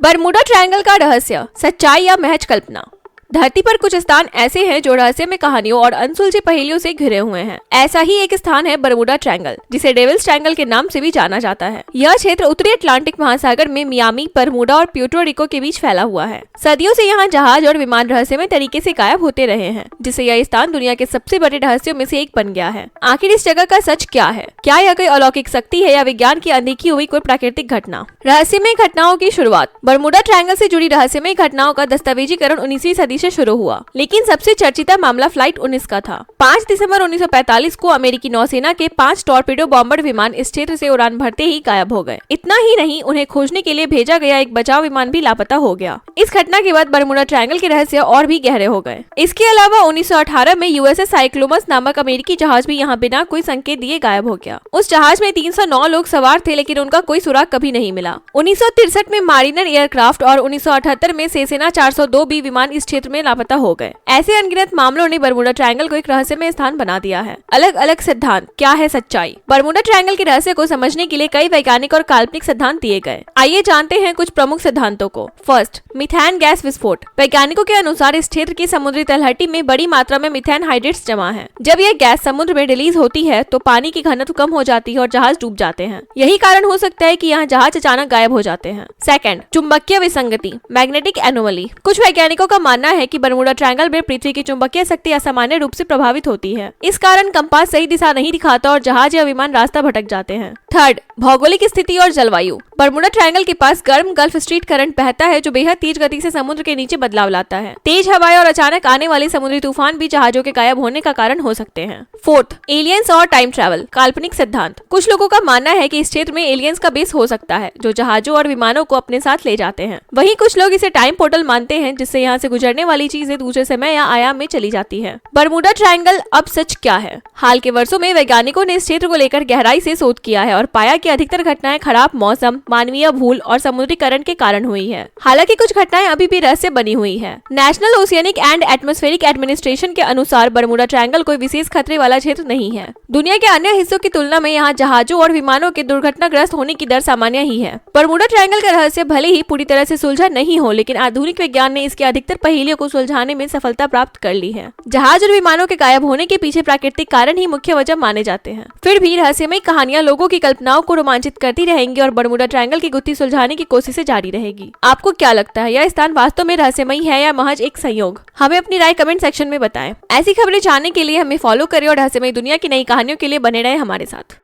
Bermuda triangle का रहस्य, सच्चाई या महज कल्पना। धरती पर कुछ स्थान ऐसे हैं जो रहस्यमय कहानियों और अनसुलझे पहेलियों से घिरे हुए हैं। ऐसा ही एक स्थान है बरमूडा ट्रायंगल, जिसे डेविल्स ट्रायंगल के नाम से भी जाना जाता है। यह क्षेत्र उत्तरी अटलांटिक महासागर में मियामी, बरमूडा और प्यूर्टो रिको के बीच फैला हुआ है। सदियों से यहाँ जहाज और विमान रहस्यमय तरीके से गायब होते रहे हैं, जिससे यह स्थान दुनिया के सबसे बड़े रहस्यों में से एक बन गया है। आखिर इस जगह का सच क्या है? क्या यह कोई अलौकिक शक्ति है या विज्ञान की अनदेखी हुई कोई प्राकृतिक घटना? रहस्यमय घटनाओं की शुरुआत। बरमूडा ट्रायंगल से जुड़ी रहस्यमय घटनाओं का दस्तावेजीकरण 19वीं सदी से शुरू हुआ, लेकिन सबसे चर्चित मामला फ्लाइट 19 का था। 5 दिसंबर 1945 को अमेरिकी नौसेना के 5 टॉर्पीडो बॉम्बर विमान इस क्षेत्र से उड़ान भरते ही गायब हो गए। इतना ही नहीं, उन्हें खोजने के लिए भेजा गया एक बचाव विमान भी लापता हो गया। इस घटना के बाद बरमूडा ट्रायंगल के रहस्य और भी गहरे हो गए। इसके अलावा 1918 में यूएसएस साइक्लोमस नामक अमेरिकी जहाज भी यहाँ बिना कोई संकेत दिए गायब हो गया। उस जहाज में 309 लोग सवार थे, लेकिन उनका कोई सुराग कभी नहीं मिला। 1963 में मारिनर एयरक्राफ्ट और 1978 में सेसेना 402 भी विमान इस क्षेत्र में लापता हो गए। ऐसे अनगिनत मामलों ने बरमूडा ट्रायंगल को एक रहस्यमय स्थान बना दिया है। अलग अलग सिद्धांत, क्या है सच्चाई? बरमूडा ट्रायंगल के रहस्य को समझने के लिए कई वैज्ञानिक और काल्पनिक सिद्धांत दिए गए। आइए जानते हैं कुछ प्रमुख सिद्धांतों को। फर्स्ट, मीथेन गैस विस्फोट। वैज्ञानिकों के अनुसार इस क्षेत्र की समुद्री तलहटी में बड़ी मात्रा में मीथेन हाइड्रेट्स जमा है। जब यह गैस समुद्र में रिलीज होती है तो पानी की घनत्व कम हो जाती है और जहाज डूब जाते हैं। यही कारण हो सकता है कि यहाँ जहाज अचानक गायब हो जाते हैं। सेकंड, चुंबकीय विसंगति, मैग्नेटिक एनोमली। कुछ वैज्ञानिकों का मानना है कि बरमूडा ट्रायंगल में पृथ्वी की चुंबकीय शक्ति असामान्य रूप से प्रभावित होती है। इस कारण कंपास सही दिशा नहीं दिखाता और जहाज या विमान रास्ता भटक जाते हैं। थर्ड, भौगोलिक स्थिति और जलवायु। बरमूडा ट्रायंगल के पास गर्म गल्फ स्ट्रीट करंट बहता है, जो बेहद तेज गति से समुद्र के नीचे बदलाव लाता है। तेज हवाएं और अचानक आने वाले समुद्री तूफान भी जहाजों के गायब होने का कारण हो सकते हैं। फोर्थ, एलियंस और टाइम ट्रैवल, काल्पनिक सिद्धांत। कुछ लोगों का मानना है कि इस क्षेत्र में एलियंस का बेस हो सकता है, जो जहाजों और विमानों को अपने साथ ले जाते हैं। वहीं कुछ लोग इसे टाइम पोर्टल मानते हैं, जिससे यहाँ से गुजरने वाली चीजें दूसरे समय या आयाम में चली जाती है। बरमूडा ट्रायंगल अब सच क्या है? हाल के वर्षों में वैज्ञानिकों ने इस क्षेत्र को लेकर गहराई से शोध किया है और पाया कि अधिकतर घटनाएं खराब मौसम, मानवीय भूल और समुद्री करंट के कारण हुई है। हालांकि कुछ घटनाएं अभी भी रहस्य बनी हुई है। National oceanic and atmospheric administration के अनुसार बरमूडा ट्रायंगल कोई विशेष खतरे वाला क्षेत्र नहीं है। दुनिया के अन्य हिस्सों की तुलना में यहाँ जहाजों और विमानों के दुर्घटनाग्रस्त होने की दर सामान्य ही है। बरमूडा ट्रायंगल का रहस्य भले ही पूरी तरह से सुलझा नहीं हो, लेकिन आधुनिक विज्ञान ने इसके अधिकतर पहेलियों को सुलझाने में सफलता प्राप्त कर ली है। जहाज और विमानों के गायब होने के पीछे प्राकृतिक कारण ही मुख्य वजह माने जाते हैं। फिर भी रहस्यमय कहानियां लोगों की कल्पनाओं को रोमांचित करती रहेंगी और बरमूडा ट्रायंगल की गुत्थी सुलझाने की कोशिशें जारी रहेगी। आपको क्या लगता है, यह स्थान वास्तव में रहस्यमयी है या महज एक संयोग? हमें अपनी राय कमेंट सेक्शन में बताएं। ऐसी खबरें जानने के लिए हमें फॉलो करें और रहस्यमय दुनिया की नई कहानियों के लिए बने रहे हमारे साथ।